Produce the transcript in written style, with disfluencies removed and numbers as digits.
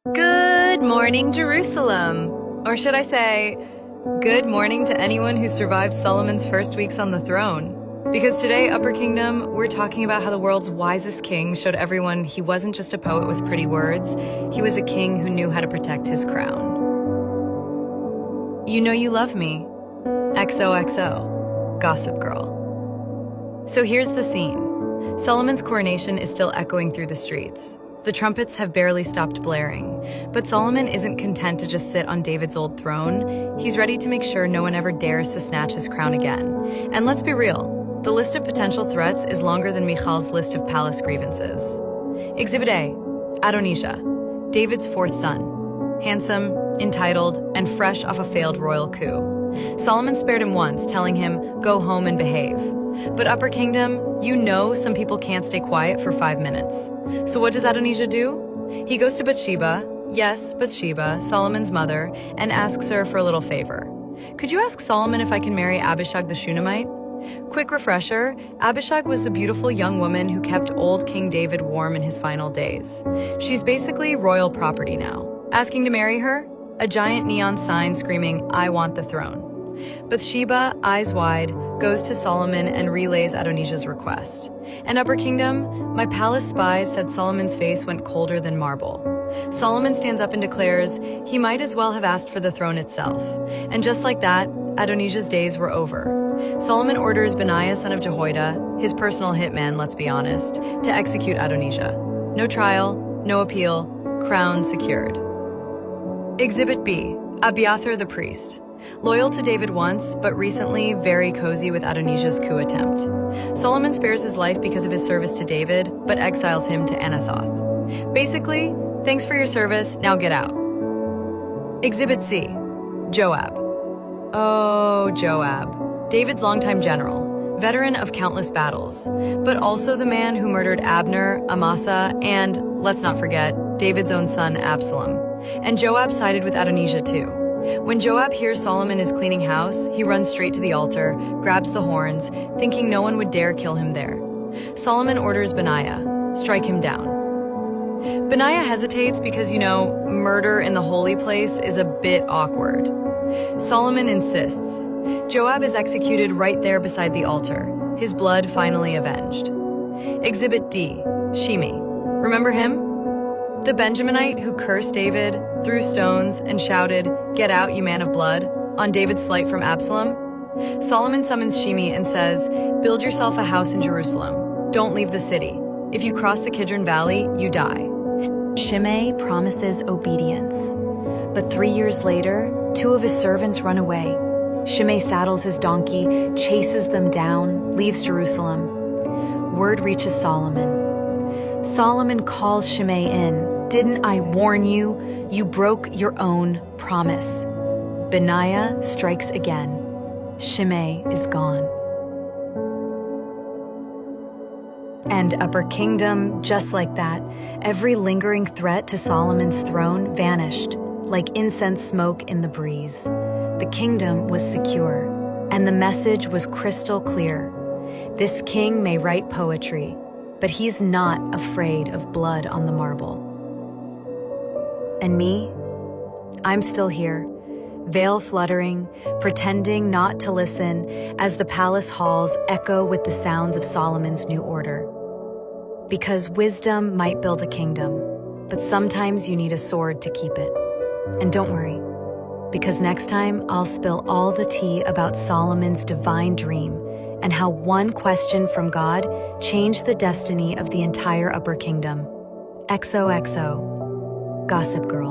Good morning, Jerusalem. Or should I say, good morning to anyone who survived Solomon's first weeks on the throne. Because today, Upper Kingdom, we're talking about how the world's wisest king showed everyone he wasn't just a poet with pretty words, he was a king who knew how to protect his crown. You know you love me. XOXO. Gossip Girl. So here's the scene. Solomon's coronation is still echoing through the streets. The trumpets have barely stopped blaring, but Solomon isn't content to just sit on David's old throne. He's ready to make sure no one ever dares to snatch his crown again. And let's be real, the list of potential threats is longer than Michal's list of palace grievances. Exhibit A, Adonijah, David's fourth son. Handsome, entitled, and fresh off a failed royal coup. Solomon spared him once, telling him, go home and behave. But Upper Kingdom, you know some people can't stay quiet for 5 minutes. So what does Adonijah do? He goes to Bathsheba, yes, Bathsheba, Solomon's mother, and asks her for a little favor. Could you ask Solomon if I can marry Abishag the Shunammite? Quick refresher, Abishag was the beautiful young woman who kept old King David warm in his final days. She's basically royal property now. Asking to marry her? A giant neon sign screaming, I want the throne. Bathsheba, eyes wide, goes to Solomon and relays Adonijah's request. And Upper Kingdom, my palace spies said Solomon's face went colder than marble. Solomon stands up and declares he might as well have asked for the throne itself. And just like that, Adonijah's days were over. Solomon orders Benaiah, son of Jehoiada, his personal hitman, let's be honest, to execute Adonijah. No trial, no appeal, crown secured. Exhibit B, Abiathar the priest. Loyal to David once, but recently very cozy with Adonijah's coup attempt. Solomon spares his life because of his service to David, but exiles him to Anathoth. Basically, thanks for your service, now get out. Exhibit C, Joab. Oh, Joab. David's longtime general, veteran of countless battles, but also the man who murdered Abner, Amasa, and, let's not forget, David's own son Absalom. And Joab sided with Adonijah too. When Joab hears Solomon is cleaning house, he runs straight to the altar, grabs the horns, thinking no one would dare kill him there. Solomon orders Benaiah, strike him down. Benaiah hesitates because, murder in the holy place is a bit awkward. Solomon insists. Joab is executed right there beside the altar, his blood finally avenged. Exhibit D, Shimei. Remember him? The Benjaminite who cursed David, threw stones, and shouted, "Get out, you man of blood," on David's flight from Absalom? Solomon summons Shimei and says, build yourself a house in Jerusalem. Don't leave the city. If you cross the Kidron Valley, you die. Shimei promises obedience. But 3 years later, 2 of his servants run away. Shimei saddles his donkey, chases them down, leaves Jerusalem. Word reaches Solomon. Solomon calls Shimei in. Didn't I warn you? You broke your own promise. Benaiah strikes again. Shimei is gone. And Upper Kingdom, just like that, every lingering threat to Solomon's throne vanished, like incense smoke in the breeze. The kingdom was secure, and the message was crystal clear. This king may write poetry, but he's not afraid of blood on the marble. And me? I'm still here, veil fluttering, pretending not to listen as the palace halls echo with the sounds of Solomon's new order. Because wisdom might build a kingdom, but sometimes you need a sword to keep it. And don't worry, because next time I'll spill all the tea about Solomon's divine dream and how one question from God changed the destiny of the entire Upper Kingdom. XOXO. Gossip Girl.